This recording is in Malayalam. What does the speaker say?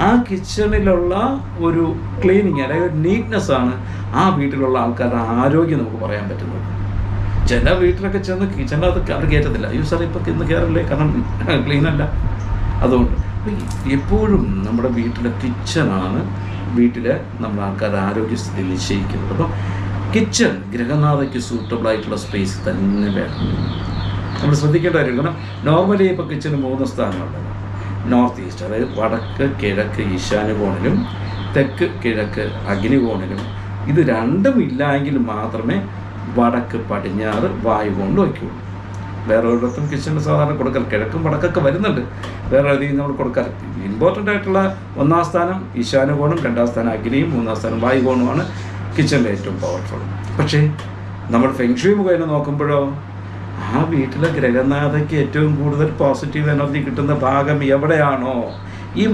ആ കിച്ചണിലുള്ള ഒരു ക്ലീനിങ്, അതായത് നീറ്റ്നെസ്സാണ് ആ വീട്ടിലുള്ള ആൾക്കാരുടെ ആരോഗ്യം നമുക്ക് പറയാൻ പറ്റുന്നത്. ചില വീട്ടിലൊക്കെ ചെന്ന് കിച്ചണിനകത്ത് അവർ കയറ്റത്തില്ല. അയ്യോ സാർ ഇപ്പം ഇന്ന് കയറില്ലേ, കാരണം ക്ലീനല്ല. അതുകൊണ്ട് എപ്പോഴും നമ്മുടെ വീട്ടിലെ കിച്ചണാണ് വീട്ടിലെ നമ്മുടെ ആൾക്കാരുടെ ആരോഗ്യസ്ഥിതി നിശ്ചയിക്കുന്നത്. അപ്പം കിച്ചൺ ഗൃഹനാഥയ്ക്ക് സൂട്ടബിളായിട്ടുള്ള സ്പേസ് തന്നെ വേണം. നമ്മൾ ശ്രദ്ധിക്കേണ്ട കാര്യം, കാരണം നോർമലി ഇപ്പോൾ കിച്ചന് 3 സ്ഥാനങ്ങളുണ്ട്. നോർത്ത് ഈസ്റ്റ്, അതായത് വടക്ക് കിഴക്ക് ഈശാന്യകോണിലും തെക്ക് കിഴക്ക് അഗ്നികോണിലും. ഇത് രണ്ടും ഇല്ല എങ്കിൽ മാത്രമേ വടക്ക് പടിഞ്ഞാറ് വായുകോണിൽ വയ്ക്കുകയുള്ളൂ. വേറെ ഒരിടത്തും കിച്ചണിൽ സാധാരണ കൊടുക്കൽ, കിഴക്കും വടക്കൊക്കെ വരുന്നുണ്ട്, വേറെ അധികം നമ്മൾ കൊടുക്കാൽ. ഇമ്പോർട്ടൻ്റ് ആയിട്ടുള്ള 1ാം സ്ഥാനം ഈശാന്യകോണും, 2ാം സ്ഥാനം അഗ്നിയും, 3ാം സ്ഥാനം വായുകോണുമാണ് കിച്ചണിലെ ഏറ്റവും പവർഫുൾ. പക്ഷേ നമ്മൾ ഫെങ്ഷുയി മുഖേന നോക്കുമ്പോഴോ ആ വീട്ടിലെ ഗ്രഹനാഥയ്ക്ക് ഏറ്റവും കൂടുതൽ പോസിറ്റീവ് എനർജി കിട്ടുന്ന ഭാഗം എവിടെയാണോ, ഈ